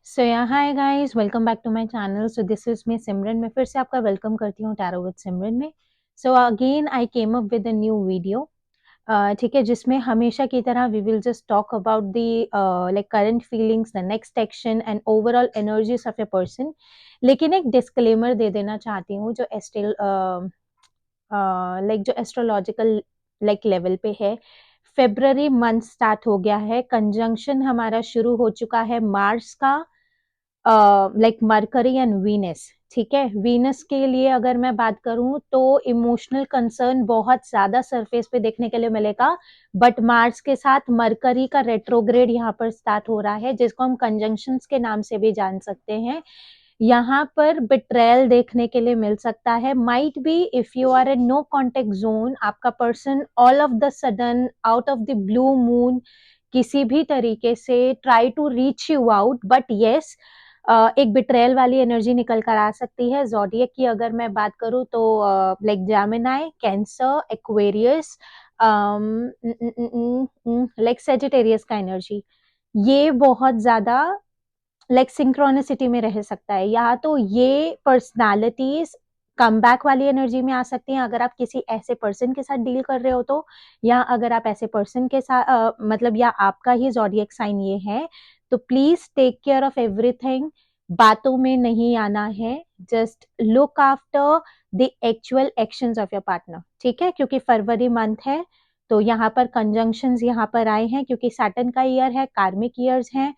सो या hi guys, welcome back to my channel. So this is me Simran. मैं फिर से आपका वेलकम करती हूँ टैरो विद सिमरन में। So again I came up with a new video, ठीक है, जिसमें हमेशा की तरह we will just talk about the like current feelings, the next action and overall energies of a person. लेकिन एक डिस्क्लेमर दे देना चाहती हूँ जो लाइक जो एस्ट्रोलॉजिकल लाइक लेवल पे है। फेब्रवरी मंथ स्टार्ट हो गया है, कंजंक्शन हमारा शुरू हो चुका है मार्स का, लाइक मरकरी एंड वीनस। ठीक है, वीनस के लिए अगर मैं बात करूं तो इमोशनल कंसर्न बहुत ज्यादा सरफेस पे देखने के लिए मिलेगा, बट मार्स के साथ मरकरी का रेट्रोग्रेड यहाँ पर स्टार्ट हो रहा है, जिसको हम कंजंक्शंस के नाम से भी जान सकते हैं। यहाँ पर बिट्रेयल देखने के लिए मिल सकता है। Might be if you are in no contact zone, आपका person all of the sudden out of the blue moon किसी भी तरीके से try to reach you out, but yes एक बिट्रेयल वाली एनर्जी निकल कर आ सकती है। ज़ोडिएक की अगर मैं बात करूं तो like Gemini, cancer, Aquarius, like Sagittarius का एनर्जी, ये बहुत ज्यादा लाइक सिंक्रोनिसिटी में रह सकता है। या तो ये पर्सनालिटीज कमबैक वाली एनर्जी में आ सकती हैं अगर आप किसी ऐसे पर्सन के साथ डील कर रहे हो तो, या अगर आप ऐसे पर्सन के साथ मतलब या आपका ही ज़ोडिएक साइन ये है, तो please take care of everything. बातों में नहीं आना है, just look after the actual actions of your partner. ठीक है, क्योंकि फरवरी मंथ है तो यहाँ पर कंजंक्शंस यहाँ पर आए हैं, क्योंकि सैटर्न का ईयर है, कार्मिक ईयर्स हैं।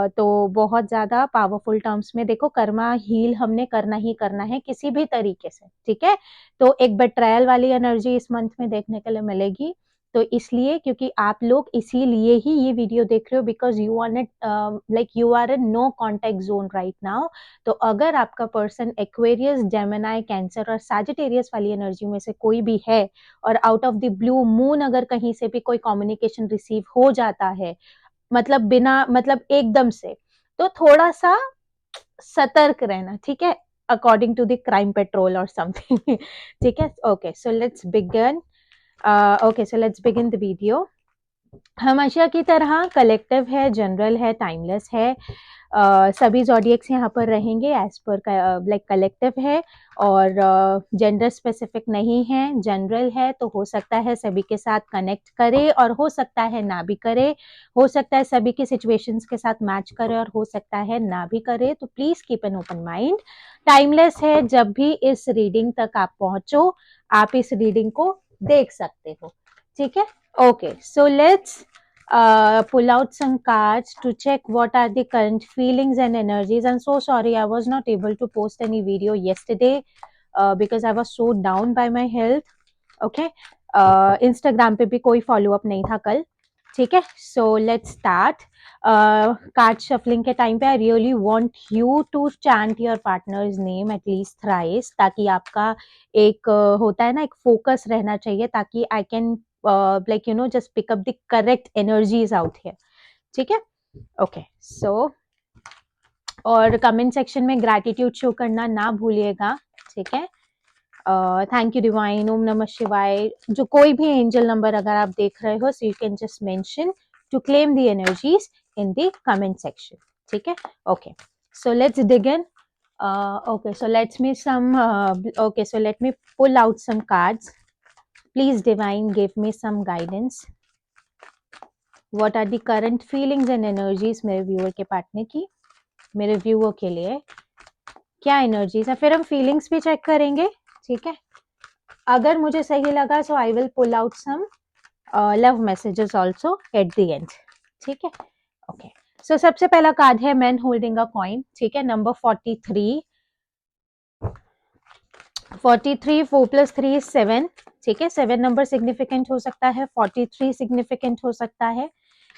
तो बहुत ज्यादा पावरफुल टर्म्स में देखो, कर्मा हील हमने करना ही करना है किसी भी तरीके से। ठीक है, तो एक बेट्रायल वाली एनर्जी इस मंथ में देखने के लिए मिलेगी। तो इसलिए, क्योंकि आप लोग इसीलिए ही ये वीडियो देख रहे हो, because you are not like you are in no contact zone right now. तो अगर आपका पर्सन एक्वेरियस, जेमिनी, कैंसर और सैजिटेरियस वाली एनर्जी में से कोई भी है, और out of the blue moon अगर कहीं से भी कोई कम्युनिकेशन रिसीव हो जाता है, मतलब बिना मतलब एकदम से, तो थोड़ा सा सतर्क रहना। ठीक है, according to the Crime Patrol और समथिंग। ठीक है, okay so let's begin. Okay so let's begin the video. हमेशा की तरह कलेक्टिव है, जनरल है, टाइमलेस है। सभी ज़ोडिएक्स यहाँ पर रहेंगे एज पर लाइक कलेक्टिव है, और जेंडर स्पेसिफिक नहीं है, जनरल है। तो हो सकता है सभी के साथ कनेक्ट करे और हो सकता है ना भी करे, हो सकता है सभी की सिचुएशंस के साथ मैच करे और हो सकता है ना भी करे। तो please keep an open mind. Timeless है, जब भी इस रीडिंग तक आप पहुंचो आप इस रीडिंग को देख सकते हो। ठीक है, okay, so let's pull out some cards to check what are the current feelings and energies. I'm so sorry I was not able to post any video yesterday because I was so down by my health. Okay, Instagram पे भी कोई follow up नहीं था कल। ठीक है, so let's start. Card shuffling के time पे I really want you to chant your partner's name at least thrice, ताकि आपका एक होता है ना, एक फोकस रहना चाहिए, ताकि I can like you know just pick up the correct energies out here. ठीक है, ओके सो और कमेंट सेक्शन में ग्रैटिट्यूड शो करना ना भूलिएगा। ठीक है, थैंक यू डिवाइन, ओम नमः शिवाय, जो कोई भी एंजल नंबर अगर आप देख रहे हो, so you can just mention to claim the energies in the comment section. ठीक है, okay, so let's dig in. Okay, so let me pull out some cards. Please divine, give me some guidance. What are the current feelings and energies मेरे viewer के partner की, मेरे viewer के लिए क्या energies है, फिर हम फीलिंग्स भी चेक करेंगे। ठीक है, अगर मुझे सही लगा so I will pull out some love messages also at the end. ठीक है, ओके, सो सबसे पहला कार्ड है मैन होल्डिंग अ कॉइन। ठीक है, नंबर 43, 43, 4 + 3 = 7। ठीक है, 7 नंबर सिग्निफिकेंट हो सकता है, 43 सिग्निफिकेंट हो सकता है।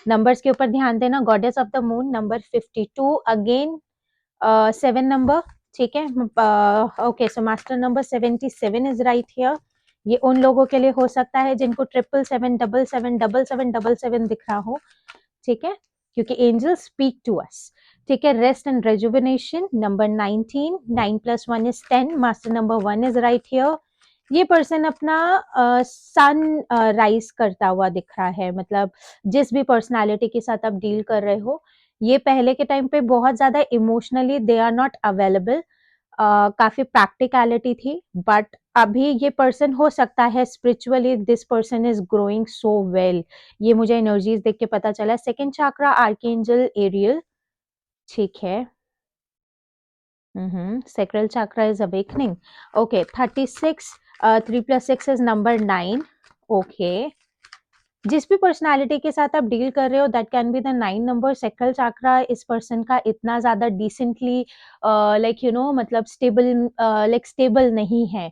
नंबर्स के ऊपर ध्यान देना। Goddess of the moon, number 52, again 7 number. ठीक है, okay, so master number 77 is right here. ये उन लोगों के लिए हो सकता है जिनको 777, 77, 77, 77 दिख रहा हो। ठीक है, क्योंकि एंजल स्पीक टू अस। ठीक है, rest and rejuvenation, number 19, 9 + 1 = 10, master number 1 is right here. ये पर्सन अपना सन राइज करता हुआ दिख रहा है, मतलब जिस भी पर्सनालिटी के साथ आप डील कर रहे हो, ये पहले के टाइम पे बहुत ज्यादा emotionally they are not available, काफी प्रैक्टिकलिटी थी, बट अभी ये पर्सन हो सकता है spiritually this person is growing so well, ये मुझे एनर्जीज देख के पता चला। सेकंड चक्रा आर्कएंजल एरियल, ठीक है। Sacral chakra is awakening. Okay, 36. 3 plus 6 is number 9. Okay. जिस भी पर्सनालिटी के साथ आप डील कर रहे हो that can be the 9 number. Sacral chakra इस पर्सन का इतना ज्यादा डिसेंटली लाइक यू नो मतलब स्टेबल नहीं है।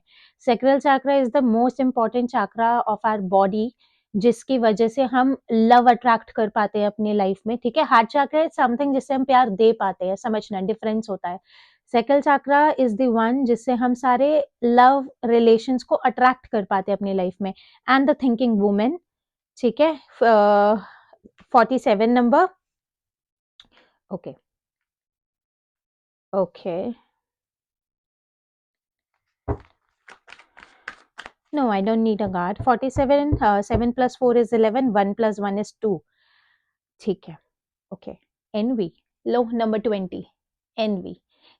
Sacral chakra is the most important chakra of our body, जिसकी वजह से हम लव अट्रैक्ट कर पाते हैं अपनी लाइफ में, ठीक है। हार्ट चाक्रा इज समथिंग जिससे हम प्यार दे पाते हैं, समझना डिफरेंस होता है। Sacral chakra is the one जिससे हम सारे लव रिलेशंस को अट्रैक्ट कर पाते हैं अपनी लाइफ में। एंड द थिंकिंग वुमेन, ठीक है। 47 नंबर। Okay okay, no I don't need a guard. 47, 7 plus 4 is 11, 1 plus 1 is 2, ठीक है। ओके, एनवी, लो नंबर 20, एनवी,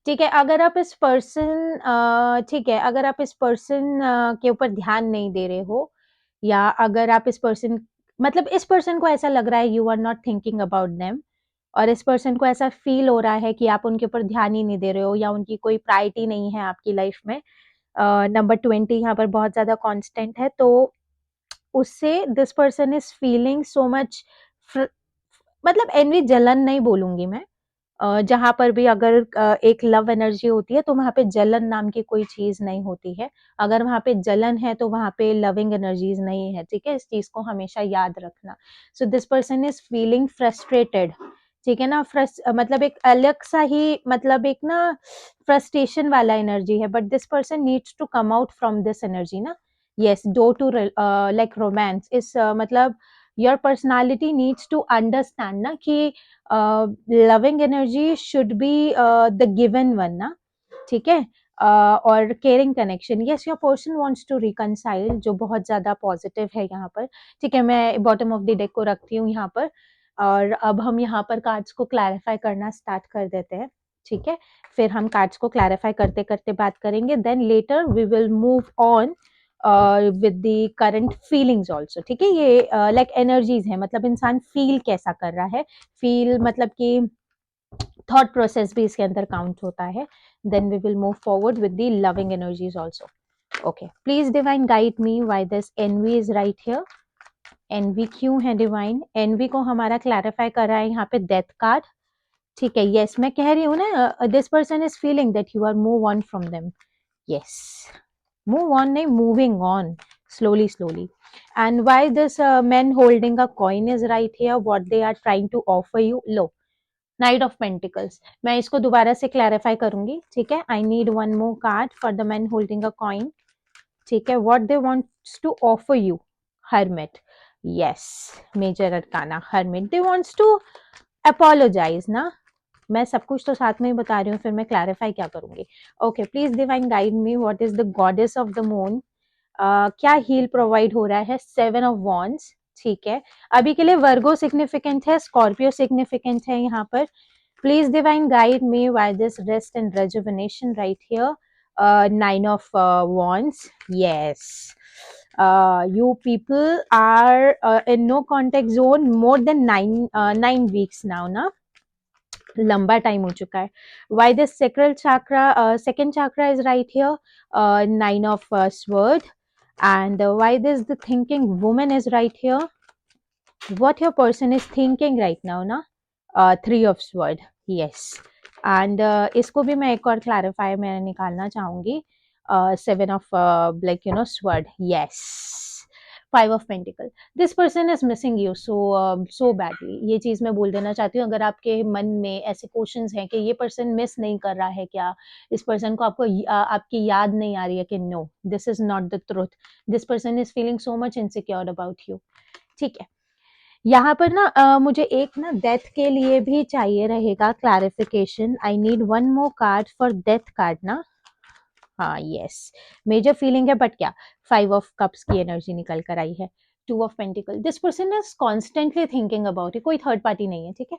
ठीक है। अगर आप इस पर्सन ठीक है, अगर आप इस पर्सन के ऊपर ध्यान नहीं दे रहे हो, या अगर आप इस पर्सन मतलब इस पर्सन को ऐसा लग रहा है you are not thinking about them, और इस पर्सन को ऐसा फील हो रहा है कि आप उनके ऊपर ध्यान ही नहीं दे रहे हो या उनकी कोई प्रायोरिटी नहीं है आपकी लाइफ में, नंबर 20 यहाँ पर बहुत ज्यादा कांस्टेंट है, तो उससे this person is feeling so much, मतलब एनवी जलन नहीं बोलूंगी मैं, जहाँ पर भी अगर एक लव एनर्जी होती है तो वहां पे जलन नाम की कोई चीज नहीं होती है। अगर वहां पे जलन है तो वहां पे लविंग एनर्जीज नहीं है, ठीक है। इस चीज को हमेशा याद रखना। So this person is feeling frustrated, ठीक है ना। मतलब एक अलग सा ही मतलब एक ना फ्रस्ट्रेशन वाला एनर्जी है, but this person needs to come out from this energy ना। Yes, do to like romance is मतलब your personality needs to understand ना कि loving energy should be the given one ना, ठीक है। और caring connection, yes your person wants to reconcile, जो बहुत ज्यादा पॉजिटिव है यहाँ पर, ठीक है। मैं बॉटम ऑफ द डेक को रखती हूँ यहाँ पर, और अब हम यहाँ पर कार्ड्स को क्लैरिफाई करना स्टार्ट कर देते हैं, ठीक है। फिर हम कार्ड्स को क्लैरिफाई करते करते बात करेंगे, then later we will move on with the current feelings also, ठीक है। ये लाइक एनर्जीज है, मतलब इंसान फील कैसा कर रहा है, फील मतलब कि थॉट प्रोसेस भी इसके अंदर काउंट होता है। Then we will move forward with the loving energies also. Okay, please divine guide me why this envy is right here. Envy क्यों है डिवाइन? एनवी को हमारा क्लैरिफाई कर रहा है यहाँ पे डेथ कार्ड, ठीक है। यस, मैं कह रही हूँ ना, this person is feeling that you are move on from them. Yes, move on नहीं, moving on slowly slowly. And why this men holding a coin is right here, what they are trying to offer you? लो, knight of pentacles, मैं इसको दोबारा से clarify करूंगी, ठीक है। I need one more card for the man holding a coin, ठीक है। What they wants to offer you? Hermit, yes, major arcana hermit, they wants to apologise ना। मैं सब कुछ तो साथ में ही बता रही हूँ, फिर मैं क्लैरिफाई क्या करूंगी। Okay, please divine guide me, what is the goddess of the moon, क्या हील प्रोवाइड हो रहा है? 7 ऑफ वॉन्ड्स, ठीक है। अभी के लिए वर्गो सिग्निफिकेंट है, स्कॉर्पियो सिग्निफिकेंट है यहाँ पर। Please divine guide me why this rest and rejuvenation right here. 9 of wands, yes, you people are in no contact zone more than 9 weeks now ना, लंबा टाइम हो चुका है। Why this sacral chakra, second chakra is right here, 9 of sword, and why this the thinking woman is right here, what your person is thinking right now na, 3 of sword, yes. And इसको भी मैं एक और clarify मैं निकालना चाहूंगी, 7 of like you no sword, yes. 5 of pentacle, this person is missing you so badly, ये चीज मैं बोल देना चाहती हूँ। अगर आपके मन में ऐसे क्वेश्चंस हैं कि ये पर्सन मिस नहीं कर रहा है क्या, इस पर्सन को आपको आपकी याद नहीं आ रही है, कि no, this is not the truth, this person is feeling so much insecure about you, ठीक है। यहाँ पर ना मुझे एक ना डेथ के लिए भी चाहिए रहेगा clarification. I need one more card for death card ना। हाँ, यस, मेजर फीलिंग है, बट क्या 5 ऑफ कप्स की एनर्जी निकल कर आई है। 2 of pentacle, this person is constantly thinking about it, कोई थर्ड पार्टी नहीं है, ठीक है।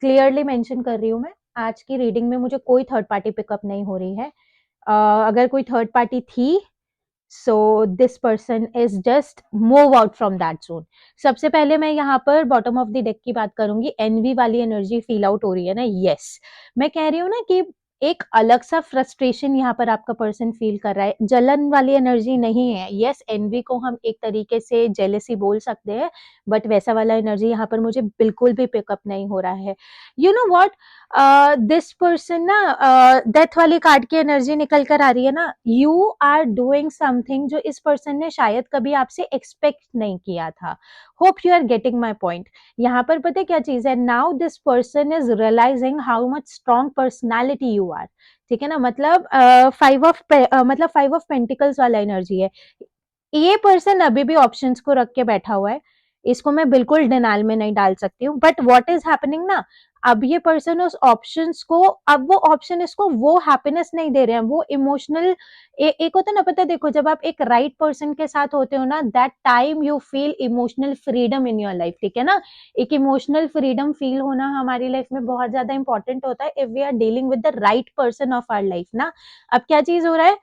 क्लियरली मेंशन कर रही हूँ मैं, आज की रीडिंग में मुझे कोई थर्ड पार्टी पिकअप नहीं हो रही है। अगर कोई थर्ड पार्टी थी, so this person is just move out from that zone. सबसे पहले मैं यहाँ पर बॉटम ऑफ द डेक की बात करूंगी। एनवी वाली एनर्जी फील आउट हो रही है ना, यस। मैं कह रही हूँ ना कि एक अलग सा फ्रस्ट्रेशन यहाँ पर आपका पर्सन फील कर रहा है, जलन वाली एनर्जी नहीं है। यस, एनवी को हम एक तरीके से जेलेसी बोल सकते हैं, बट वैसा वाला एनर्जी यहाँ पर मुझे बिल्कुल भी पिकअप नहीं हो रहा है। You know what, this person ना, डेथ वाली कार्ड की एनर्जी निकल कर आ रही है ना, यू आर डूइंग समथिंग जो इस पर्सन ने शायद कभी आपसे एक्सपेक्ट नहीं किया था। Hope you are getting my point. यहाँ पर पता है क्या चीज है, now this person is realising how much strong personality you are. ठीक है ना, मतलब फाइव ऑफ पेंटिकल्स वाला एनर्जी है। ये पर्सन अभी भी ऑप्शंस को रख के बैठा हुआ है, इसको मैं बिल्कुल डिनाइल में नहीं डाल सकती हूँ। बट व्हाट इज हैपनिंग ना, अब ये पर्सन उस ऑप्शंस को, अब वो ऑप्शन इसको वो हैप्पीनेस नहीं दे रहे हैं, वो इमोशनल, एक होता है ना, पता है, देखो जब आप एक राइट पर्सन के साथ होते हो ना, that time you feel emotional freedom in your life. ठीक है ना, एक इमोशनल फ्रीडम फील होना हमारी लाइफ में बहुत ज्यादा इंपॉर्टेंट होता है if we are dealing with the right person of our life ना। अब क्या चीज हो रहा है,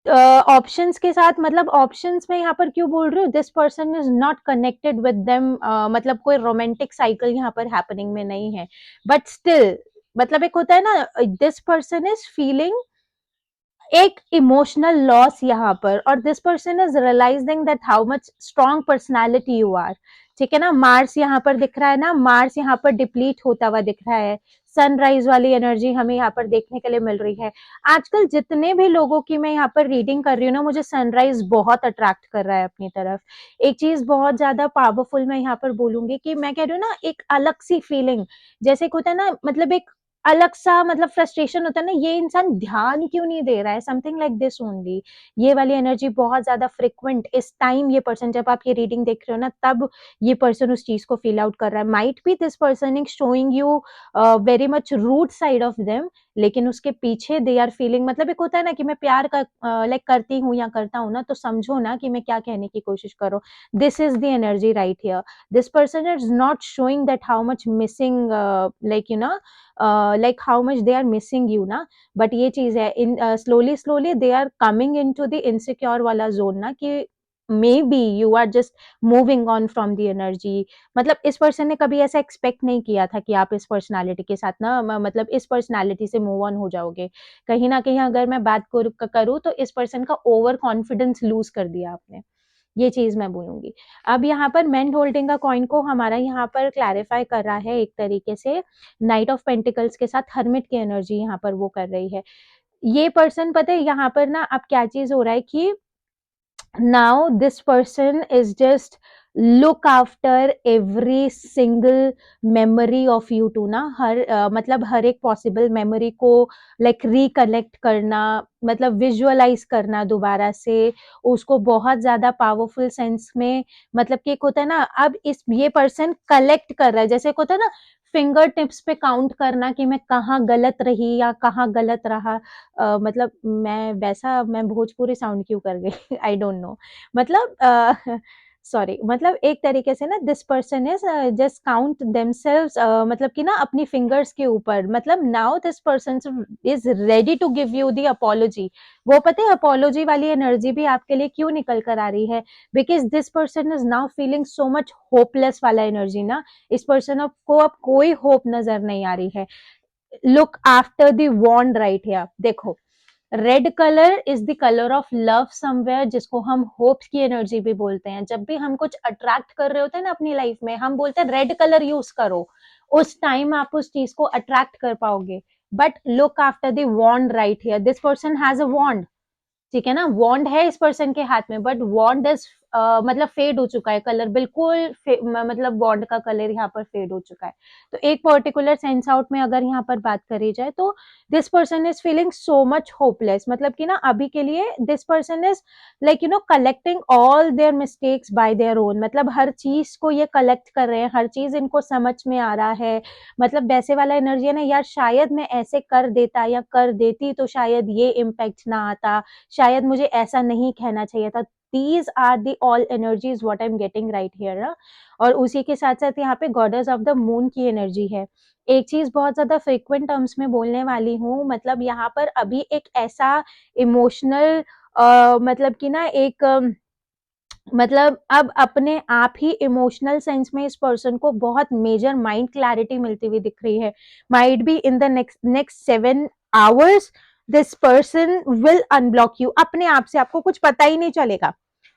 ऑप्शंस के साथ, मतलब ऑप्शंस में यहाँ पर क्यों बोल रही हूँ, this person is not connected with them, मतलब कोई रोमांटिक साइकिल यहाँ पर हैपनिंग में नहीं है, बट स्टिल, मतलब एक होता है ना, दिस पर्सन इज फीलिंग एक इमोशनल लॉस यहाँ पर, और this person is realising that how much strong personality you are. ठीक है ना, मार्स यहाँ पर दिख रहा है ना, मार्स यहाँ पर डिप्लीट होता हुआ दिख रहा है, सनराइज वाली एनर्जी हमें यहाँ पर देखने के लिए मिल रही है। आजकल जितने भी लोगों की मैं यहाँ पर रीडिंग कर रही हूँ ना, मुझे सनराइज बहुत अट्रैक्ट कर रहा है अपनी तरफ। एक चीज बहुत ज्यादा पावरफुल मैं यहाँ पर बोलूंगी कि मैं कह रही हूँ ना, एक अलग सी फीलिंग, जैसे होता है ना, मतलब एक अलग सा, मतलब फ्रस्ट्रेशन होता है ना, ये इंसान ध्यान क्यों नहीं दे रहा है, समथिंग लाइक दिस ओनली। ये वाली एनर्जी बहुत ज्यादा फ्रिक्वेंट इस टाइम, ये पर्सन, जब आप ये रीडिंग देख रहे हो ना, तब ये पर्सन उस चीज को फील आउट कर रहा है। Might be this person is showing you very much rude side of them, लेकिन उसके पीछे दे आर फीलिंग, मतलब एक होता है ना कि मैं प्यार का लाइक करती हूँ या करता हूँ ना, तो समझो ना कि मैं क्या कहने की कोशिश करो। This is the energy right here. This person is not showing that how much missing, like you no, like how much they are missing you ना, but ये चीज है, in slowly slowly they are coming into the insecure वाला zone ना, कि maybe you are just moving on from the energy. मतलब इस person ने कभी ऐसा एक्सपेक्ट नहीं किया था कि आप इस पर्सनालिटी के साथ ना, मतलब इस पर्सनालिटी से मूव ऑन हो जाओगे। कहीं ना कहीं अगर मैं बात करूँ तो इस पर्सन का ओवर कॉन्फिडेंस लूज कर दिया आपने, ये चीज मैं बोलूंगी। अब यहाँ पर मैन होल्डिंग का कॉइन को हमारा यहाँ पर क्लैरिफाई कर रहा है एक तरीके से, नाइट ऑफ पेंटिकल्स के साथ हर्मिट की एनर्जी यहाँ पर वो कर रही है। ये पर्सन, पता है यहाँ पर ना अब क्या चीज हो रहा है कि now this person is just look after every single memory of you too ना, हर मतलब हर एक पॉसिबल मेमोरी को लाइक रिकलेक्ट करना, मतलब विजुअलाइज करना दोबारा से, उसको बहुत ज्यादा पावरफुल सेंस में, मतलब कि एक होता है ना, अब इस ये पर्सन कलेक्ट कर रहा है, जैसे एक होता है ना फिंगर टिप्स पे काउंट करना कि मैं कहाँ गलत रही या कहाँ गलत रहा। मतलब मैं भोजपुरी साउंड क्यों कर गई आई डोंट नो, मतलब सॉरी, मतलब एक तरीके से ना this person is just count themselves, मतलब कि ना अपनी फिंगर्स के ऊपर, मतलब now this person is ready to give you the apology. वो पता है अपॉलॉजी वाली एनर्जी भी आपके लिए क्यों निकल कर आ रही है, because this person is now feeling so much hopeless वाला एनर्जी ना, इस पर्सन को अब कोई होप नजर नहीं आ रही है। Look after the wand right here, देखो red colour is the colour of love somewhere, जिसको हम होप्स की एनर्जी भी बोलते हैं। जब भी हम कुछ अट्रैक्ट कर रहे होते हैं ना अपनी लाइफ में, हम बोलते हैं रेड कलर यूज करो, उस टाइम आप उस चीज को अट्रैक्ट कर पाओगे। But look after the wand right here, this person has a wand. ठीक है ना, वॉन्ड है इस पर्सन के हाथ में, बट वॉन्ड इज मतलब फेड हो चुका है कलर, बिल्कुल मतलब वॉन्ड का कलर यहाँ पर फेड हो चुका है। तो एक पर्टिकुलर सेंस आउट में अगर यहाँ पर बात करी जाए तो this person is feeling so much hopeless, मतलब कि ना अभी के लिए this person is like you no collecting all their mistakes bye their own, मतलब हर चीज को ये कलेक्ट कर रहे हैं, हर चीज इनको समझ में आ रहा है। मतलब वैसे वाला एनर्जी है ना, यार शायद मैं ऐसे कर देता या कर देती तो शायद ये इम्पैक्ट ना आता, शायद मुझे ऐसा नहीं कहना चाहिए था, these are the all energies what I am getting right here ना। और उसी के साथ साथ यहाँ पे गॉडेस ऑफ द मून की एनर्जी है। एक चीज बहुत ज्यादा फ्रिक्वेंट टर्म्स में बोलने वाली हूँ, मतलब यहाँ पर अभी एक ऐसा इमोशनल मतलब कि ना एक मतलब अब अपने आप ही इमोशनल सेंस में इस पर्सन को बहुत मेजर माइंड क्लैरिटी मिलती हुई दिख रही है। Might be in the next 7 hours this person will unblock you अपने आप से, आपको कुछ पता ही नहीं चलेगा।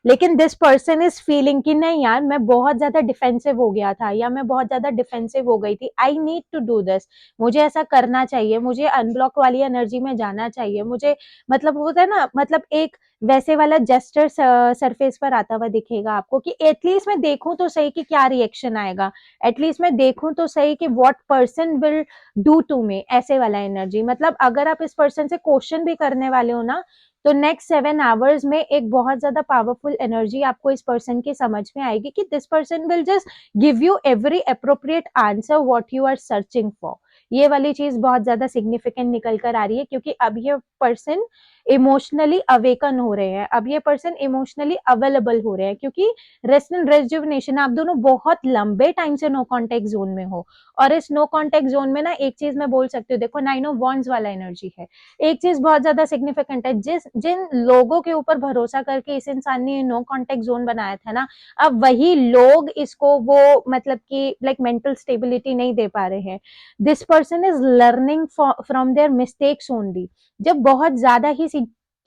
लेकिन दिस पर्सन इज फीलिंग कि नहीं यार, मैं बहुत ज्यादा डिफेंसिव हो गया था या मैं बहुत ज्यादा डिफेंसिव हो गई थी, I need to do this, मुझे ऐसा करना चाहिए, मुझे अनब्लॉक वाली एनर्जी में जाना चाहिए, मुझे मतलब होता है ना, मतलब एक वैसे वाला जेस्चर सरफेस पर आता हुआ दिखेगा आपको कि एटलीस्ट मैं देखूं तो सही कि क्या रिएक्शन आएगा, एटलीस्ट मैं देखूं तो सही कि what person will do to me, ऐसे वाला एनर्जी। मतलब अगर आप इस पर्सन से क्वेश्चन भी करने वाले हो ना, तो नेक्स्ट 7 आवर्स में एक बहुत ज्यादा पावरफुल एनर्जी आपको इस पर्सन की समझ में आएगी कि this person will just give you every appropriate answer what you are searching for. ये वाली चीज बहुत ज्यादा सिग्निफिकेंट निकल कर आ रही है, क्योंकि अब ये पर्सन इमोशनली अवेकन हो रहे हैं, अब ये पर्सन इमोशनली अवेलेबल हो रहे हैं, क्योंकि रेस्ट एंड रेजुविनेशन, आप दोनों बहुत लंबे टाइम से नो कांटेक्ट जोन में हो। और इस नो कांटेक्ट जोन में ना एक चीज मैं बोल सकती हूँ, देखो 9 ऑफ वॉन्ड्स वाला एनर्जी है। एक चीज बहुत ज्यादा सिग्निफिकेंट है, जिन लोगों के ऊपर भरोसा करके इस इंसान ने नो कांटेक्ट जोन बनाया था ना, अब वही लोग इसको वो मतलब कि लाइक मेंटल स्टेबिलिटी नहीं दे पा रहे हैं। This person is learning from their mistakes only. जब बहुत ज्यादा ही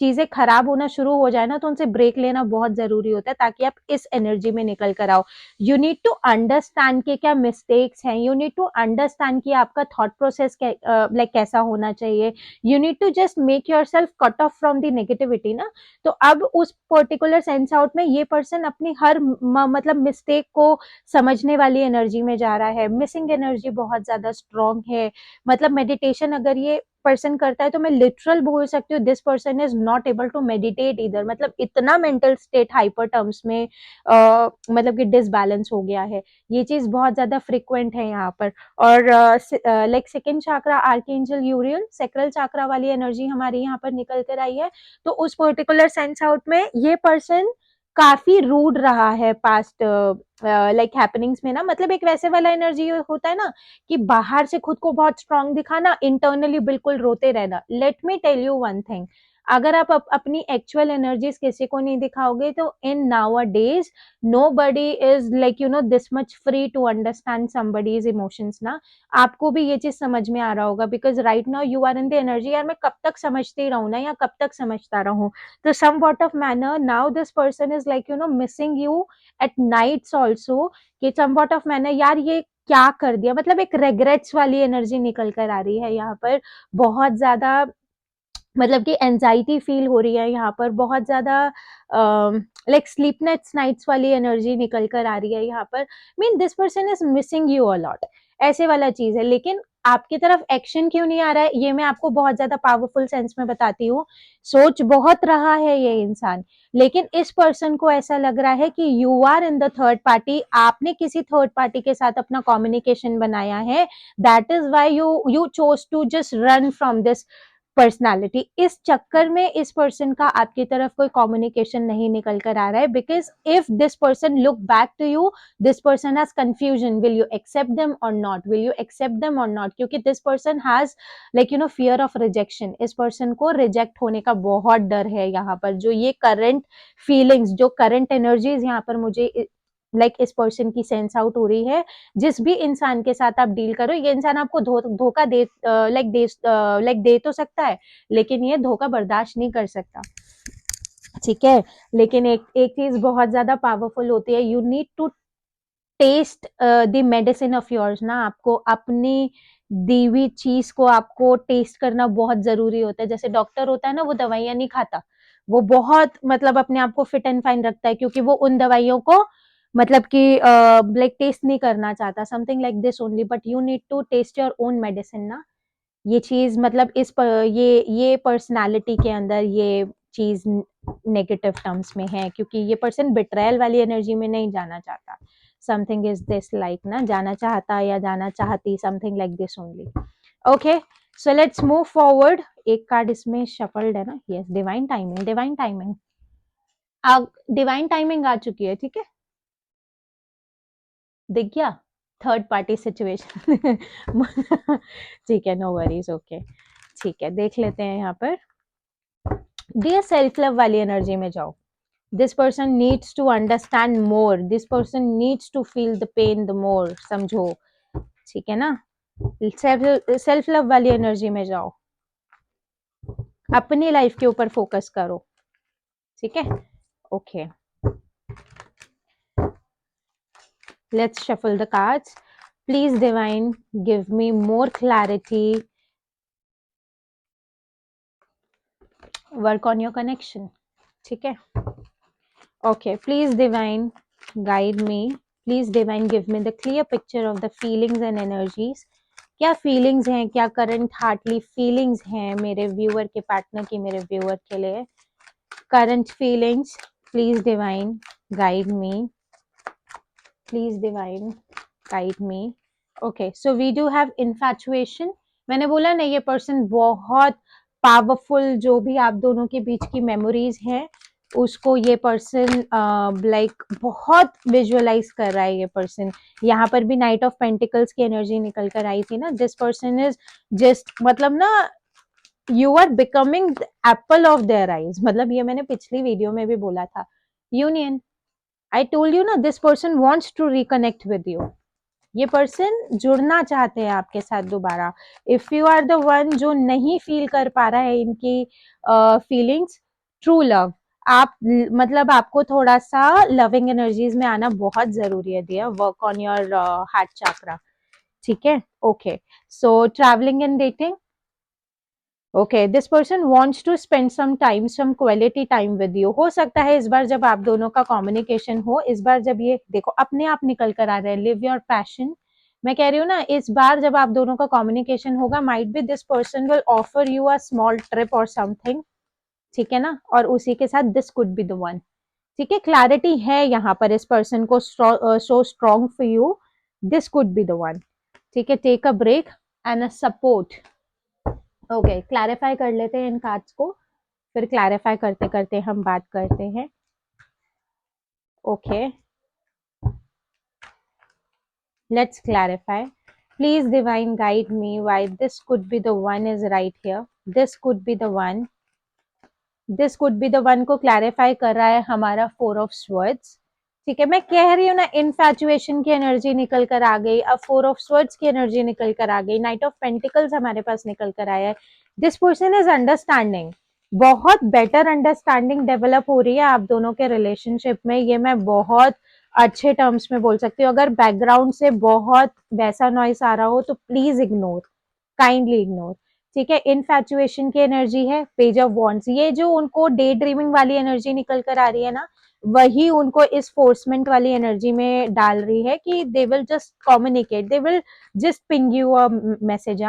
चीजें खराब होना शुरू हो जाए ना, तो उनसे ब्रेक लेना बहुत जरूरी होता है, ताकि आप इस एनर्जी में निकल कर आओ। यू नीड टू अंडरस्टैंड के क्या मिस्टेक्स हैं, यू नीड टू अंडरस्टैंड कि आपका थॉट प्रोसेस लाइक कैसा होना चाहिए। You need to just make yourself cut off from the negativity ना। तो अब उस पर्टिकुलर सेंस आउट में ये पर्सन अपनी हर मतलब मिस्टेक को समझने वाली एनर्जी में जा रहा है। मिसिंग एनर्जी बहुत ज्यादा स्ट्रांग है। मतलब मेडिटेशन अगर ये पर्सन करता है तो मैं लिटरल बोल सकती हूँ, this person is not able to meditate इधर। मतलब इतना मेंटल स्टेट हाइपर टर्म्स में मतलब कि डिसबैलेंस हो गया है। ये चीज बहुत ज्यादा फ्रिक्वेंट है यहाँ पर। और like second chakra archangel यूरियल sacral chakra वाली एनर्जी हमारी यहाँ पर निकल कर आई है। तो उस पर्टिकुलर सेंस आउट में ये पर्सन काफी रूड रहा है पास्ट लाइक हैपनिंग्स में ना। मतलब एक वैसे वाला एनर्जी होता है ना कि बाहर से खुद को बहुत स्ट्रांग दिखाना, इंटरनली बिल्कुल रोते रहना। Let me tell you one thing, अगर आप अपनी एक्चुअल एनर्जीज किसी को नहीं दिखाओगे, तो in nowadays nobody is like you know this much free to understand somebody's emotions ना। आपको भी ये चीज समझ में आ रहा होगा, because right now you are in the energy, यार मैं कब तक समझती रहूं ना, या कब तक समझता रहूं। तो somewhat of manner now this person is like you know missing you at nights also, कि सम वॉट ऑफ मैनर यार ये क्या कर दिया। मतलब एक रेग्रेट्स वाली एनर्जी निकल कर आ रही है यहाँ पर। बहुत ज्यादा मतलब कि एंजाइटी फील हो रही है यहाँ पर। बहुत ज्यादा लाइक स्लीपलेस नाइट्स वाली एनर्जी निकल कर आ रही है यहाँ पर। Mean this person is missing you a lot, ऐसे वाला चीज है। लेकिन आपकी तरफ एक्शन क्यों नहीं आ रहा है, ये मैं आपको बहुत ज्यादा पावरफुल सेंस में बताती हूँ। सोच बहुत रहा है ये इंसान, लेकिन इस पर्सन को ऐसा लग रहा है कि you are in the third party, आपने किसी थर्ड पार्टी के साथ अपना कम्युनिकेशन बनाया है। That is why you chose to just run from this personality. इस चक्कर में इस पर्सन का आपकी तरफ कोई कम्युनिकेशन नहीं निकल कर आ रहा है। Because if this person look back to you, this person has confusion, will you accept them or not, will you accept them or not, क्योंकि this person has like you know fear of rejection. इस person को reject होने का बहुत डर है यहाँ पर। जो ये करंट फीलिंग्स, जो करंट एनर्जीज यहाँ पर मुझे लाइक इस पर्सन की सेंस आउट हो रही है, जिस भी इंसान के साथ आप डील करो, ये इंसान आपको धोखा दे लाइक दे तो सकता है, लेकिन ये धोखा बर्दाश्त नहीं कर सकता, ठीक है। लेकिन एक एक चीज बहुत ज्यादा पावरफुल होती है, you need to taste the medicine of yours ना। आपको अपनी दी हुई चीज को आपको टेस्ट करना बहुत जरूरी होता है। जैसे डॉक्टर होता है ना, वो दवाइयां नहीं खाता, वो बहुत मतलब अपने आप को फिट एंड फाइन रखता है, क्योंकि वो उन दवाइयों को मतलब कि लाइक टेस्ट नहीं करना चाहता, something like this only. But you need to taste your own medicine ना। ये चीज मतलब ये पर्सनालिटी के अंदर ये चीज नेगेटिव टर्म्स में है, क्योंकि ये पर्सन बिट्रायल वाली एनर्जी में नहीं जाना चाहता। समथिंग इज दिस लाइक ना, जाना चाहता या जाना चाहती, something like this only. Okay, so let's move forward. एक कार्ड इसमें शफल्ड है ना, yes, divine timing, divine timing. Divine timing आ चुकी है, ठीक है, दिख गया, थर्ड पार्टी सिचुएशन। ठीक है, नो वरीज, ओके, ठीक है, देख लेते हैं यहाँ पर। डियर सेल्फ लव वाली एनर्जी में जाओ। This person needs to understand more, this person needs to feel the pain the more, समझो, ठीक है ना। सेल्फ लव वाली एनर्जी में जाओ, अपनी लाइफ के ऊपर फोकस करो, ठीक है, okay. Let's shuffle the cards. Please divine give me more clarity, work on your connection, ठीक है, okay. Please divine guide me, please divine give me the clear picture of the feelings and energies. क्या feelings हैं, क्या current Hartley feelings हैं मेरे viewer के, partner की, मेरे व्यूअर के लिए current feelings. Please divine guide me, please divine guide me, okay. So we do have infatuation. मैंने बोला ना, ये पर्सन बहुत पावरफुल, जो भी आप दोनों के बीच की मेमोरीज हैं उसको ये पर्सन लाइक बहुत विजुअलाइज कर रहा है ये पर्सन। यहाँ पर भी नाइट ऑफ पेंटिकल्स की एनर्जी निकल कर आई थी ना। दिस पर्सन इज जस्ट, मतलब ना, you are becoming apple of their eyes, मतलब ये मैंने पिछली वीडियो में भी बोला था। यूनियन, आई टोल्ड यू ना, this person wants to reconnect with you. ये पर्सन जुड़ना चाहते हैं आपके साथ दोबारा। If you are the one जो नहीं फील कर पा रहा है इनकी फीलिंग्स, ट्रू लव, आप मतलब आपको थोड़ा सा लविंग एनर्जीज में आना बहुत जरूरी है dear. Work on your heart chakra, ठीक है, okay. So travelling and dating, okay, this person wants to spend some time, some quality time with you. हो सकता है इस बार जब आप दोनों का कम्युनिकेशन हो, इस बार जब ये देखो अपने आप निकल कर आ रहे हैं, लिव योर पैशन। मैं कह रही हूँ ना, इस बार जब आप दोनों का कम्युनिकेशन होगा, might be this person will offer you a small trip और समथिंग, ठीक है ना, और उसी के साथ this could be the one, ठीक है। क्लैरिटी है यहाँ पर इस पर्सन को, so strong for you, this could be the one, ठीक है। Take a break and a support, okay. Clarify कर लेते हैं इन कार्ड्स को, फिर क्लैरिफाई करते करते हम बात करते हैं, okay. Let's clarify. Please divine guide me why this could be the one is right here, this could be the one, this could be the one को क्लैरिफाई कर रहा है हमारा फोर ऑफ स्वर्ड्स, ठीक है। मैं कह रही हूँ ना, इनफैचुएशन की एनर्जी निकल कर आ गई, अब फोर ऑफ स्वर्ड्स की एनर्जी निकल कर आ गई, नाइट ऑफ पेंटिकल्स हमारे पास निकल कर आया है। दिस पर्सन इज अंडरस्टैंडिंग, बहुत बेटर अंडरस्टैंडिंग डेवलप हो रही है आप दोनों के रिलेशनशिप में, ये मैं बहुत अच्छे टर्म्स में बोल सकती हूँ। अगर बैकग्राउंड से बहुत वैसा नॉइस आ रहा हो तो प्लीज इग्नोर, काइंडली इग्नोर, ठीक है। इनफैचुएशन की एनर्जी है, पेज ऑफ वॉन्ड्स, ये जो उनको डे ड्रीमिंग वाली एनर्जी निकल कर आ रही है ना, वही उनको इस फोर्समेंट वाली एनर्जी में डाल रही है कि they will just communicate, they will just ping you a message.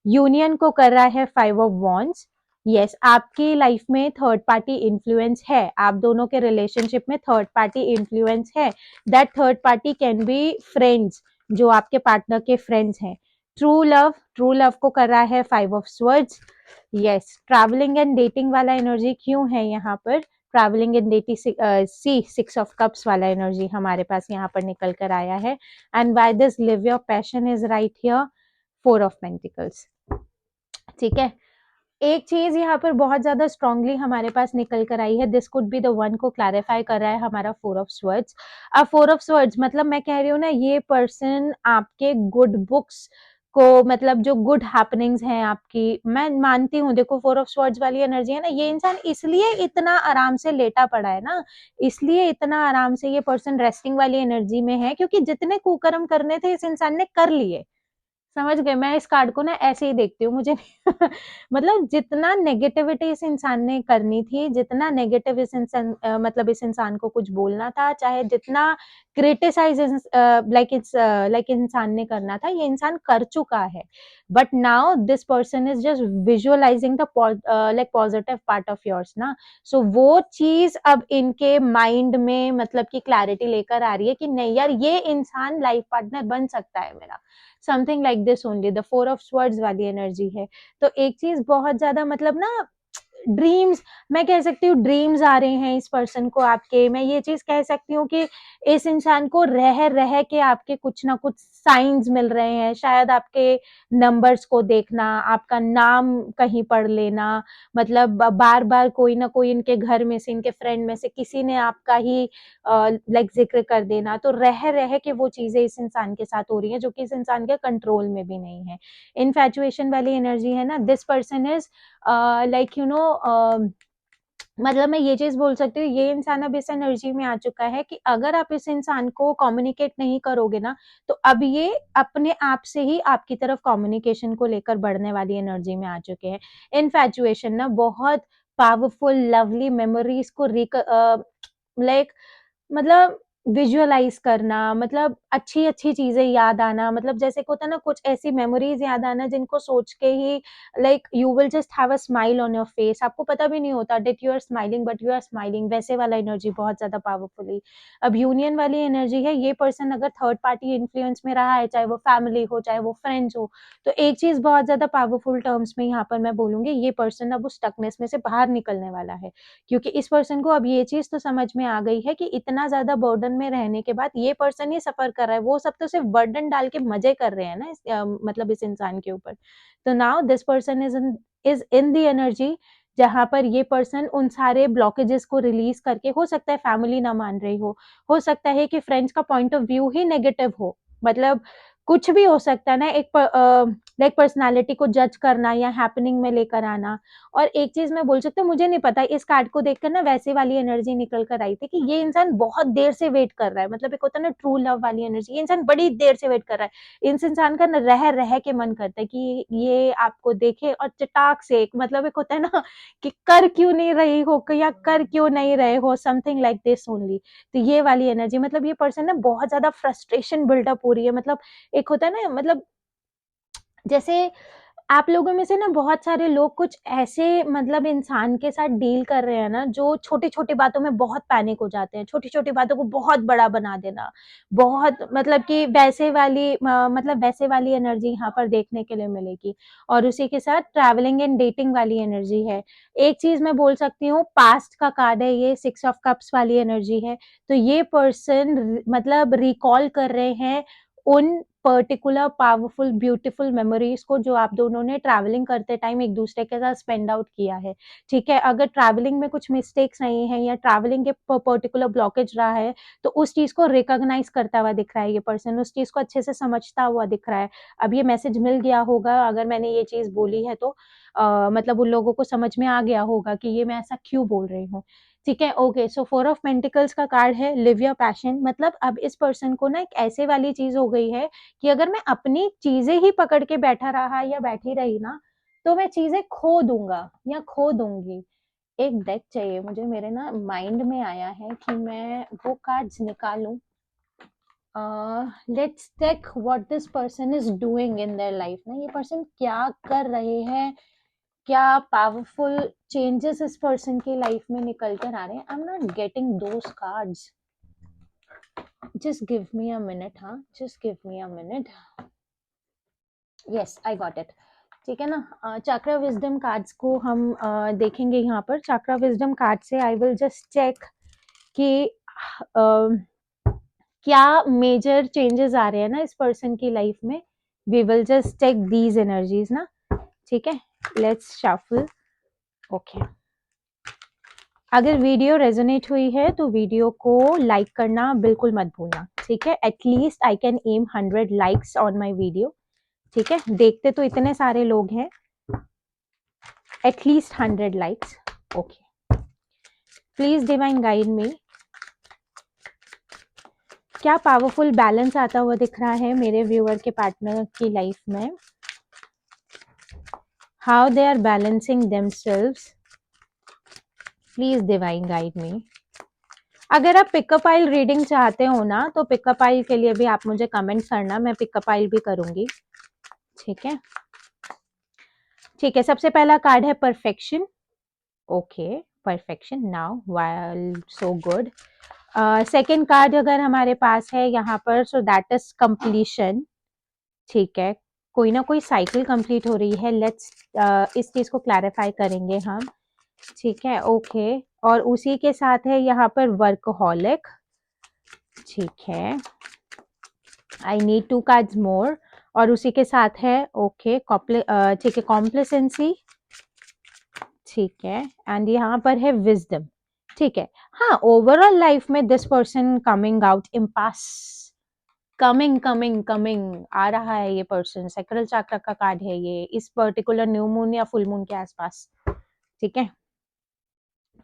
Union को कर रहा है फाइव ऑफ वॉन्ड्स। यस, आपकी लाइफ में थर्ड पार्टी इन्फ्लुएंस है, आप दोनों के रिलेशनशिप में थर्ड पार्टी इन्फ्लुएंस है। That third party can be friends, जो आपके पार्टनर के फ्रेंड्स हैं। ट्रू लव, ट्रू लव को कर रहा है five of swords. Yes, travelling and dating वाला एनर्जी क्यों है यहाँ पर, travelling and dating, see six of cups वाला एनर्जी हमारे पास यहाँ पर निकल कर आया है। And by this live your passion is right here, four of pentacles, ठीक है। एक चीज यहाँ पर बहुत ज्यादा स्ट्रांगली हमारे पास निकल कर आई है, this could be the one को क्लैरिफाई कर रहा है हमारा फोर ऑफ स्वर्ड्स। अब फोर ऑफ स्वर्ड्स मतलब मैं कह रही हूँ ना, ये पर्सन आपके गुड बुक्स को, मतलब जो गुड हैपनिंग्स हैं आपकी, मैं मानती हूँ, देखो फोर ऑफ स्वर्ड्स वाली एनर्जी है ना, ये इंसान इसलिए इतना आराम से लेटा पड़ा है ना, इसलिए इतना आराम से ये पर्सन रेस्टिंग वाली एनर्जी में है, क्योंकि जितने कुकर्म करने थे इस इंसान ने कर लिए, समझ गए। मैं इस कार्ड को ना ऐसे ही देखती हूँ, मुझे मतलब जितना नेगेटिविटी इस इंसान ने करनी थी, जितना नेगेटिव इस इंसान मतलब इस इंसान को कुछ बोलना था, चाहे जितना क्रिटिसाइज लाइक इंसान ने करना था, ये इंसान कर चुका है। But now this person is just visualising the like positive part of yours ना। सो वो चीज अब इनके माइंड में मतलब की क्लैरिटी लेकर आ रही है कि नहीं यार, ये इंसान लाइफ पार्टनर बन सकता है मेरा, something like this only. The four of swords वाली एनर्जी है। तो एक चीज बहुत ज्यादा मतलब ना, ड्रीम्स, मैं कह सकती हूँ ड्रीम्स आ रहे हैं इस पर्सन को आपके। मैं ये चीज कह सकती हूँ कि इस इंसान को रह रह के आपके कुछ ना कुछ साइंस मिल रहे हैं, शायद आपके नंबर्स को देखना, आपका नाम कहीं पढ़ लेना, मतलब बार बार कोई ना कोई इनके घर में से, इनके फ्रेंड में से किसी ने आपका ही लाइक जिक्र कर देना। तो रह रह के वो चीजें इस इंसान के साथ हो रही हैं जो कि इस इंसान के कंट्रोल में भी नहीं है। इनफैचुएशन वाली एनर्जी है ना, this person is like you know, मतलब मैं ये चीज बोल सकती हूँ, ये इंसान अब इस एनर्जी में आ चुका है कि अगर आप इस इंसान को कम्युनिकेट नहीं करोगे ना, तो अब ये अपने आप से ही आपकी तरफ कम्युनिकेशन को लेकर बढ़ने वाली एनर्जी में आ चुके हैं। इनफैचुएशन ना बहुत पावरफुल लवली मेमोरीज को लाइक मतलब विजुअलाइज करना, मतलब अच्छी अच्छी चीजें याद आना, मतलब जैसे को होता है ना कुछ ऐसी मेमोरीज याद आना जिनको सोच के ही like you will just have a smile on your face, आपको पता भी नहीं होता that you are smiling but you are smiling, वैसे वाला एनर्जी बहुत ज्यादा पावरफुली। अब यूनियन वाली एनर्जी है, ये पर्सन अगर थर्ड पार्टी इन्फ्लुएंस में रहा है, चाहे वो फैमिली हो चाहे वो फ्रेंड्स हो, तो एक चीज बहुत ज्यादा पावरफुल टर्म्स में यहाँ पर मैं बोलूंगी, ये पर्सन अब उस स्टकनेस में से बाहर निकलने वाला है। क्योंकि इस पर्सन को अब ये चीज तो समझ में आ गई है कि इतना ज्यादा बर्डन में रहने के बाद ये पर्सन ही सफर कर रहा है, वो सब तो सिर्फ बर्डन डाल के मजे कर रहे हैं ना मतलब इस इंसान के ऊपर। तो now this person is in the energy जहां पर ये पर्सन उन सारे ब्लॉकेजेस को रिलीज करके, हो सकता है फैमिली ना मान रही हो सकता है कि फ्रेंड्स का point of view he negative हो, मतलब कुछ भी हो सकता है ना, एक लाइक पर्सनालिटी को जज करना या हैपनिंग में लेकर आना। और एक चीज मैं बोल सकती हूँ, मुझे नहीं पता, इस कार्ड को देखकर ना वैसे वाली एनर्जी निकल कर आई थी कि ये इंसान बहुत देर से वेट कर रहा है, मतलब एक होता है ना ट्रू लव वाली एनर्जी, ये इंसान बड़ी देर से वेट कर रहा है। इस इंसान का ना रह रह के मन करता है कि ये आपको देखे और चटाक से मतलब एक होता है ना कि कर क्यों नहीं रही हो या कर क्यों नहीं रहे हो, समथिंग लाइक दिस ओनली। तो ये वाली एनर्जी, मतलब ये पर्सन ना बहुत ज्यादा फ्रस्ट्रेशन बिल्डअप हो रही है, मतलब एक होता है ना, मतलब जैसे आप लोगों में से ना बहुत सारे लोग कुछ ऐसे मतलब इंसान के साथ डील कर रहे हैं ना, जो छोटी-छोटी बातों में बहुत पैनिक हो जाते हैं, छोटी-छोटी बातों को बहुत बड़ा बना देना, बहुत मतलब कि वैसे वाली मतलब वैसे वाली एनर्जी यहाँ पर देखने के लिए मिलेगी। और उसी के साथ ट्रैवलिंग एंड डेटिंग वाली एनर्जी है। एक चीज़ मैं बोल सकती हूँ, पास्ट का कार्ड है ये, 6 ऑफ कप्स वाली एनर्जी है। तो ये पर्सन मतलब रिकॉल कर रहे हैं उन पर्टिकुलर पावरफुल ब्यूटीफुल मेमोरीज को जो आप दोनों ने ट्रैवलिंग करते टाइम एक दूसरे के साथ स्पेंड आउट किया है। ठीक है, अगर ट्रैवलिंग में कुछ मिस्टेक्स नहीं है या ट्रैवलिंग के पर्टिकुलर ब्लॉकेज रहा है, तो उस चीज को रिकॉग्नाइज करता हुआ दिख रहा है ये पर्सन, उस चीज को अच्छे से समझता हुआ दिख रहा है। अब ये मैसेज मिल गया होगा अगर मैंने ये चीज बोली है तो मतलब उन लोगों को समझ में आ गया होगा कि ये मैं ऐसा क्यों बोल रही हूँ। ठीक है, ओके, सो 4 ऑफ पेंटिकल्स का कार्ड है लिव योर पैशन, मतलब अब इस पर्सन को ना एक ऐसे वाली चीज हो गई है कि अगर मैं अपनी चीजें ही पकड़ के बैठा रहा या बैठी रही ना, तो मैं चीजें खो दूंगा या खो दूंगी। एक डेक चाहिए मुझे, मेरे ना माइंड में आया है कि मैं वो कार्ड्स निकालूं। Let's check what this person is doing in their life ना, ये पर्सन क्या कर रहे हैं, क्या पावरफुल चेंजेस इस पर्सन की लाइफ में निकल कर आ रहे हैं। I am not getting those cards, just give me a minute, हाँ just give me a minute. Yes I got it. ठीक है ना, चक्रा विजडम कार्ड्स को हम देखेंगे यहाँ पर। चक्रा विजडम कार्ड से आई विल जस्ट चेक कि क्या मेजर चेंजेस आ रहे हैं ना इस पर्सन की लाइफ में। We will just check these energies ना, ठीक है, लेट्स शफल। ओके, अगर वीडियो रेजोनेट हुई है तो वीडियो को लाइक करना बिल्कुल मत भूलना, ठीक है। At least I can aim 100 likes on my video, ठीक है, देखते तो इतने सारे लोग हैं, at least 100 likes. Okay, please divine guide me, क्या पावरफुल बैलेंस आता हुआ दिख रहा है मेरे व्यूअर के पार्टनर की लाइफ में, how they are balancing themselves, please divine guide me. अगर आप पिकअप आइल रीडिंग चाहते हो ना, तो पिकअप आइल के लिए भी आप मुझे कमेंट करना, मैं पिकअप आइल भी करूंगी, ठीक है। ठीक है, सबसे पहला कार्ड है perfection. Okay, perfection, now while so good. Second card अगर हमारे पास है यहाँ पर, सो दैट इज कंप्लीशन, ठीक है, कोई ना कोई साइकिल कंप्लीट हो रही है। लेट्स इस चीज को क्लैरिफाई करेंगे हम। ठीक है, ओके। और उसी के साथ है यहाँ पर वर्कहॉलिक, ठीक है, आई नीड 2 कार्ड्स मोर। और उसी के साथ है ओके ठीक है, कॉम्प्लेसेंसी, ठीक है, एंड यहाँ पर है विजडम, ठीक है। हाँ, ओवरऑल लाइफ में this person coming out impasse, coming coming coming आ रहा है ये पर्सन, सैक्रल चक्र का कार्ड है ये, इस पर्टिकुलर न्यू मून या फुल मून के आसपास, ठीक है।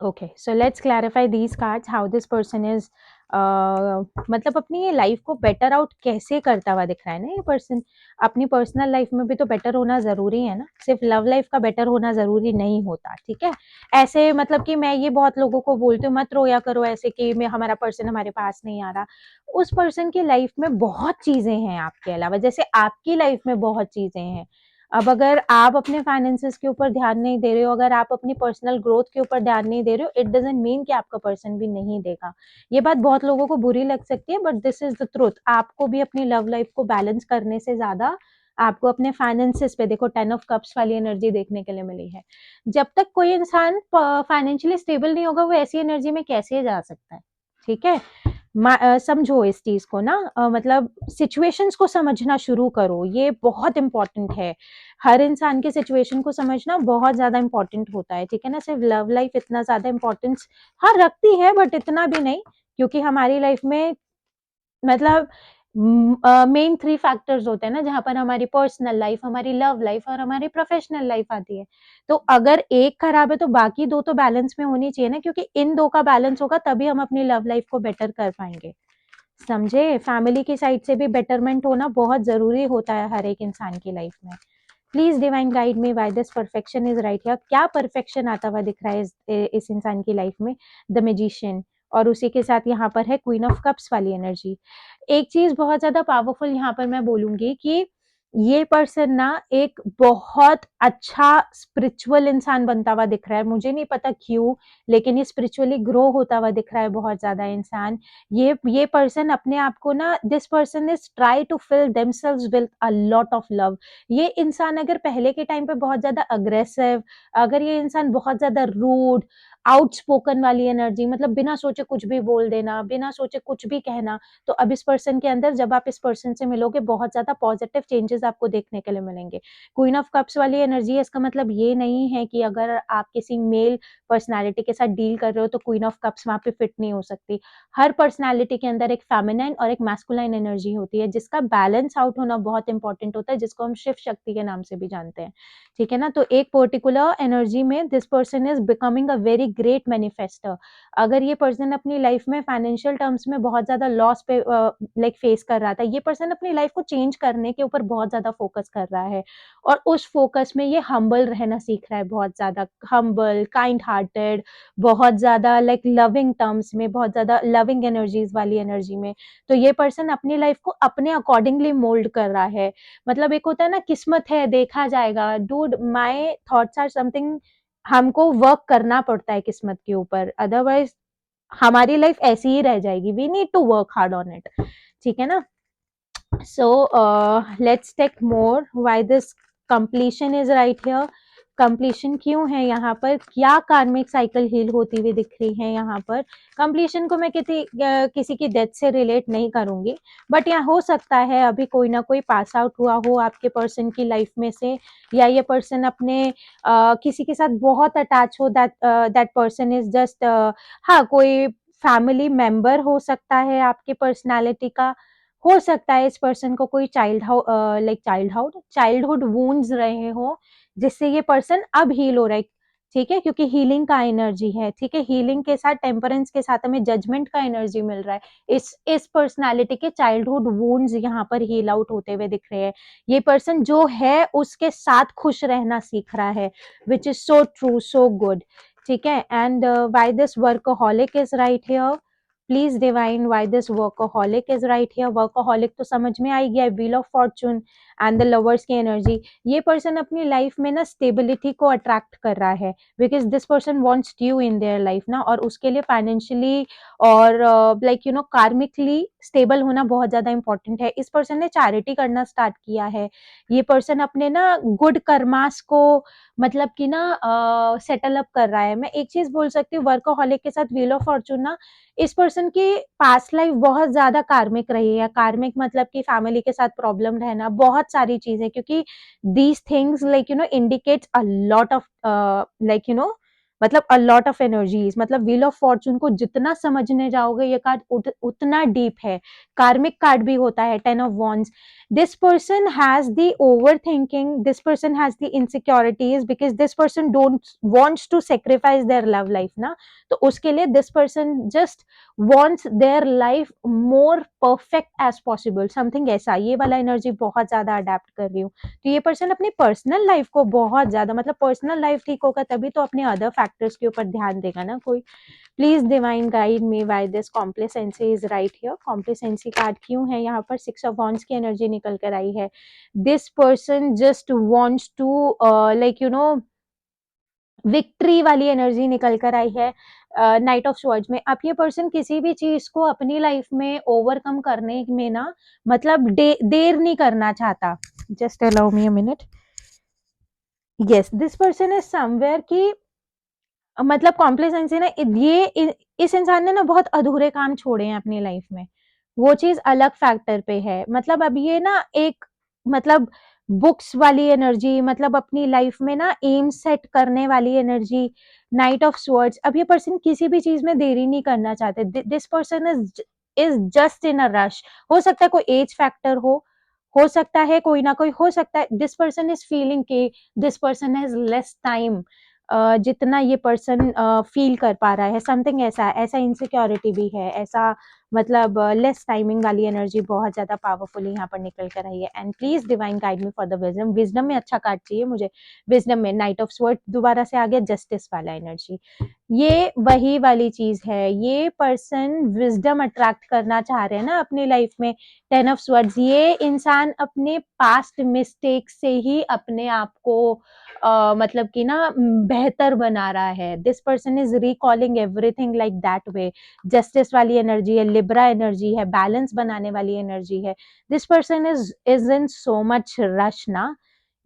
Okay, so let's clarify these cards, how this person is, मतलब अपनी ये लाइफ को बेटर आउट कैसे करता हुआ दिख रहा है ना ये पर्सन। अपनी पर्सनल लाइफ में भी तो बेटर होना जरूरी है ना, सिर्फ लव लाइफ का बेटर होना जरूरी नहीं होता, ठीक है। ऐसे मतलब कि मैं ये बहुत लोगों को बोलती हूँ मत रोया करो ऐसे कि मैं हमारा पर्सन हमारे पास नहीं आ रहा। उस पर्सन की लाइफ में बहुत चीजें हैं आपके अलावा, जैसे आपकी लाइफ में बहुत चीजें हैं। अब अगर आप अपने फाइनेंसेस के ऊपर ध्यान नहीं दे रहे हो, अगर आप अपनी पर्सनल ग्रोथ के ऊपर ध्यान नहीं दे रहे हो, इट डजंट मीन कि आपका पर्सन भी नहीं देगा। ये बात बहुत लोगों को बुरी लग सकती है, but this is the truth. आपको भी अपनी लव लाइफ को बैलेंस करने से ज्यादा आपको अपने फाइनेंसेस पे देखो, 10 ऑफ कप्स वाली एनर्जी देखने के लिए मिली है। जब तक कोई इंसान फाइनेंशियली स्टेबल नहीं होगा, वो ऐसी एनर्जी में कैसे जा सकता है, ठीक है। समझो इस चीज को ना, मतलब सिचुएशंस को समझना शुरू करो, ये बहुत इंपॉर्टेंट है। हर इंसान के सिचुएशन को समझना बहुत ज्यादा इंपॉर्टेंट होता है, ठीक है ना। सिर्फ लव लाइफ इतना ज्यादा इंपॉर्टेंस हाँ रखती है, बट इतना भी नहीं, क्योंकि हमारी लाइफ में मतलब मेन 3 फैक्टर्स होते हैं ना, जहां पर हमारी पर्सनल लाइफ, हमारी लव लाइफ और हमारी प्रोफेशनल लाइफ आती है। तो अगर एक खराब है तो बाकी 2 तो बैलेंस में होनी चाहिए ना, क्योंकि इन 2 का बैलेंस होगा तभी हम अपनी लव लाइफ को बेटर कर पाएंगे, समझे। फैमिली की साइड से भी बेटरमेंट होना बहुत जरूरी होता है हर एक इंसान की लाइफ में। Please divine guide me why this perfection is right here, क्या परफेक्शन आता हुआ दिख रहा है इस इंसान की लाइफ में, द मैजिशियन। और उसी के साथ यहाँ पर है क्वीन ऑफ कप्स वाली एनर्जी। एक चीज बहुत ज्यादा पावरफुल यहाँ पर मैं बोलूंगी कि ये पर्सन ना एक बहुत अच्छा स्पिरिचुअल इंसान बनता हुआ दिख रहा है, मुझे नहीं पता क्यों, लेकिन ये स्पिरिचुअली ग्रो होता हुआ दिख रहा है बहुत ज्यादा इंसान। ये पर्सन अपने आप को ना, this person is try to fill themselves with a lot of love. ये इंसान अगर पहले के टाइम पे बहुत ज्यादा अग्रेसिव, अगर ये इंसान बहुत ज्यादा रूड, आउटस्पोकन वाली एनर्जी, मतलब बिना सोचे कुछ भी बोल देना, बिना सोचे कुछ भी कहना, तो अब इस पर्सन के अंदर जब आप इस पर्सन से मिलोगे बहुत ज्यादा पॉजिटिव चेंजेस आपको देखने के लिए मिलेंगे। क्वीन ऑफ कप्स वाली एनर्जी है, इसका मतलब ये नहीं है कि अगर आप किसी मेल पर्सनालिटी के साथ डील कर रहे हो तो क्वीन ऑफ कप्स वहां पे फिट नहीं हो सकती। हर पर्सनालिटी के अंदर एक फेमिनाइन और एक मैस्कुलाइन एनर्जी होती है, जिसका बैलेंस आउट होना बहुत इंपॉर्टेंट होता है, जिसको हम शिव शक्ति के नाम से भी जानते हैं, ठीक है ना। तो एक पर्टिकुलर एनर्जी में this person is becoming a very great manifester. अगर ये पर्सन अपनी लाइफ में फाइनेंशियल टर्म्स में बहुत ज्यादा लॉस पे लाइक फेस कर रहा था, ये पर्सन अपनी लाइफ को चेंज करने के ऊपर बहुत ज्यादा फोकस कर रहा है, और उस फोकस में ये हम्बल रहना सीख रहा है, बहुत ज्यादा हम्बल, काइंड हार्टेड, बहुत ज्यादा लाइक लविंग टर्म्स में, बहुत ज्यादा लविंग एनर्जीज वाली एनर्जी में। तो ये पर्सन अपनी लाइफ को अपने अकॉर्डिंगली मोल्ड कर रहा है। मतलब एक होता है ना, किस्मत है देखा जाएगा, dude my thoughts are something, हमको वर्क करना पड़ता है किस्मत के ऊपर, अदरवाइज हमारी लाइफ ऐसी ही रह जाएगी, we need to work hard on it, ठीक है ना। So let's take more why this completion is right here. Completion क्यों है यहाँ पर, क्या कार्मिक साइकिल हील होती हुई दिख रही है यहाँ पर। कंप्लीशन को मैं किसी की डेथ से रिलेट नहीं करूंगी, बट यहाँ हो सकता है अभी कोई ना कोई पास आउट हुआ हो आपके पर्सन की लाइफ में से, या ये पर्सन अपने किसी के साथ बहुत अटैच हो, दैट पर्सन इज जस्ट, हाँ कोई फैमिली मेंबर हो सकता है आपके पर्सनालिटी का, हो सकता है इस पर्सन को कोई चाइल्डहुड वुंड्स रहे हो, जिससे ये पर्सन अब हील हो रहा है, ठीक है, क्योंकि हीलिंग का एनर्जी है, ठीक है। हीलिंग के साथ टेम्परेंस के साथ हमें जजमेंट का एनर्जी मिल रहा है, इस पर्सनालिटी के चाइल्डहुड वुंड्स यहाँ पर हील आउट होते हुए दिख रहे हैं। ये पर्सन जो है उसके साथ खुश रहना सीख रहा है, which is so true, so good, ठीक है। And why this workaholic is right here, please divine why this workaholic is right here. Workaholic तो समझ में आई गया, wheel of Fortune. And the lovers की एनर्जी, ये पर्सन अपनी लाइफ में ना स्टेबिलिटी को अट्रैक्ट कर रहा है, because this person wants you in their life ना, और उसके लिए फाइनेंशियली और लाइक कार्मिकली स्टेबल होना बहुत ज्यादा इंपॉर्टेंट है। इस पर्सन ने चैरिटी करना स्टार्ट किया है, ये पर्सन अपने ना गुड कर्मास को मतलब कि ना सेटल अप कर रहा है। मैं एक चीज बोल सकती हूँ, वर्कोहॉलिक के साथ व्हील ऑफ फॉर्चून ना, इस पर्सन की पास्ट लाइफ बहुत ज्यादा कार्मिक रही है। कार्मिक मतलब कि फैमिली के साथ प्रॉब्लम रहना, बहुत सारी चीजें, क्योंकि these things like indicates a lot of like मतलब अ लॉट ऑफ एनर्जीज। मतलब व्हील ऑफ फॉर्चून को जितना समझने जाओगे ये कार्ड उतना डीप है। कार्मिक कार्ड भी होता है, 10 of Wands। this person has the overthinking, this person has the insecurities because this person don't wants to sacrifice their love life ना, तो उसके लिए this person just wants their life more perfect as possible, something ऐसा। ये वाला energy बहुत ज्यादा adapt कर रही हूँ। तो ये पर्सन अपनी पर्सनल लाइफ को बहुत ज्यादा, मतलब पर्सनल लाइफ ठीक होगा तभी तो अपने अदर फैक्टर्स के ऊपर ध्यान देगा ना कोई। Please divine guide me why this complacency is right here. Complacency card क्यों है यहाँ पर? 6 of Wands की एनर्जी निकल कर आई है। This person just wants to like victory वाली एनर्जी निकल कर आई है नाइट ऑफ स्वॉर्ड्स में। अब ये पर्सन किसी भी चीज को अपनी लाइफ में ओवरकम करने में ना, मतलब देर नहीं करना चाहता। Just allow me a minute. Yes, this person is somewhere की मतलब कॉम्प्लेसेंसी ना, इस इंसान ने ना बहुत अधूरे काम छोड़े हैं अपनी लाइफ में। वो चीज अलग फैक्टर पे है। मतलब अब ये ना एक मतलब बुक्स वाली एनर्जी, मतलब अपनी लाइफ में ना एम सेट करने वाली एनर्जी, नाइट ऑफ स्वर्ड्स। अब ये पर्सन किसी भी चीज में देरी नहीं करना चाहते। This person is just in a rush. हो सकता है कोई एज फैक्टर हो सकता है कोई ना कोई, हो सकता है दिस पर्सन इज फीलिंग कि this person has less time जितना ये पर्सन फील कर पा रहा है। समथिंग ऐसा ऐसा इनसिक्योरिटी भी है, ऐसा मतलब लेस टाइमिंग वाली एनर्जी बहुत ज्यादा पावरफुल यहाँ पर निकल कर आई है। And please divine guide me for the wisdom. Wisdom में अच्छा कार्ड चाहिए मुझे। विजडम में नाइट ऑफ स्वॉर्ड दोबारा से आ गया, जस्टिस वाला एनर्जी। ये वही वाली चीज है, ये पर्सन विजडम अट्रैक्ट करना चाह रहे हैं ना अपनी लाइफ में। 10 of Swords, ये इंसान अपने पास्ट मिस्टेक से ही अपने आप को मतलब कि ना बेहतर बना रहा है। This person is recalling everything like that way. Justice वाली एनर्जी है, लिब्रा एनर्जी है, बैलेंस बनाने वाली एनर्जी है। This person is in so much rush ना।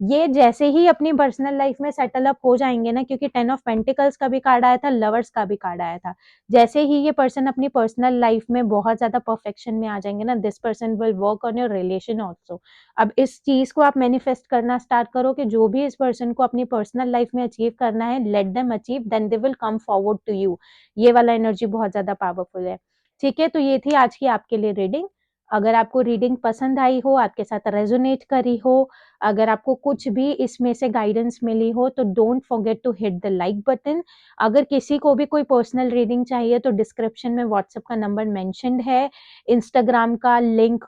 ये जैसे ही अपनी पर्सनल लाइफ में सेटल अप हो जाएंगे ना, क्योंकि 10 of Pentacles का भी कार्ड आया था, लवर्स का भी कार्ड आया था। जैसे ही ये पर्सन अपनी पर्सनल लाइफ में बहुत ज्यादा परफेक्शन में आ जाएंगे ना, this person will work on your relation also. अब इस चीज को आप मैनिफेस्ट करना स्टार्ट करो कि जो भी इस पर्सन को अपनी पर्सनल लाइफ में अचीव करना है, let them achieve, then they will come forward to you. ये वाला एनर्जी बहुत ज्यादा पावरफुल है। ठीक है, तो ये थी आज की आपके लिए रीडिंग। अगर आपको रीडिंग पसंद आई हो, आपके साथ रेजोनेट करी हो, अगर आपको कुछ भी इसमें से गाइडेंस मिली हो, तो don't forget to hit the like button. अगर किसी को भी कोई पर्सनल रीडिंग चाहिए तो डिस्क्रिप्शन में व्हाट्सएप का नंबर मेंशन्ड है, इंस्टाग्राम का लिंक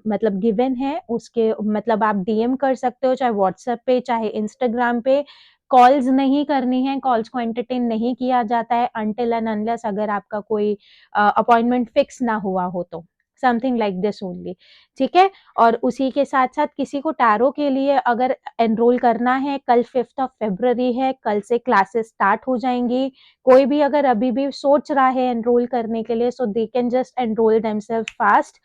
मतलब गिवन है, उसके मतलब आप डीएम कर सकते हो, चाहे व्हाट्सएप पे चाहे इंस्टाग्राम पे। कॉल्स नहीं करनी है, कॉल्स को एंटरटेन नहीं किया जाता है अनटिल एंड अनलेस अगर आपका कोई अपॉइंटमेंट फिक्स ना हुआ हो तो। Something like this only. ठीक है, और उसी के साथ साथ किसी को टैरो के लिए अगर एनरोल करना है, कल 5 February है, कल से क्लासेस स्टार्ट हो जाएंगी। कोई भी अगर अभी भी सोच रहा है एनरोल करने के लिए, so they can just enrol themselves fast.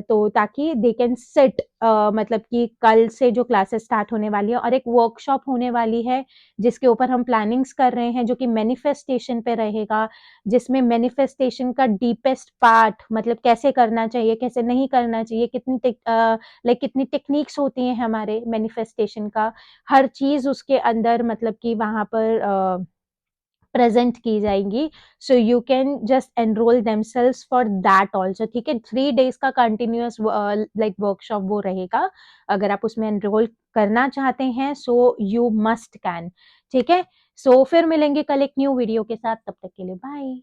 तो ताकि दे कैन सेट मतलब कि कल से जो क्लासेस स्टार्ट होने वाली है, और एक वर्कशॉप होने वाली है जिसके ऊपर हम प्लानिंग्स कर रहे हैं, जो कि मैनिफेस्टेशन पे रहेगा, जिसमें मैनिफेस्टेशन का डीपेस्ट पार्ट, मतलब कैसे करना चाहिए कैसे नहीं करना चाहिए, कितनी टेक्निक्स होती हैं हमारे मैनिफेस्टेशन का, हर चीज उसके अंदर मतलब कि वहां पर प्रेजेंट की जाएंगी। सो you can just enrol themselves for that also. ठीक है, 3 days का कंटिन्यूअस लाइक वर्कशॉप वो रहेगा। अगर आप उसमें एनरोल करना चाहते हैं, सो यू मस्ट कैन। ठीक है, सो फिर मिलेंगे कल एक न्यू वीडियो के साथ, तब तक के लिए बाय।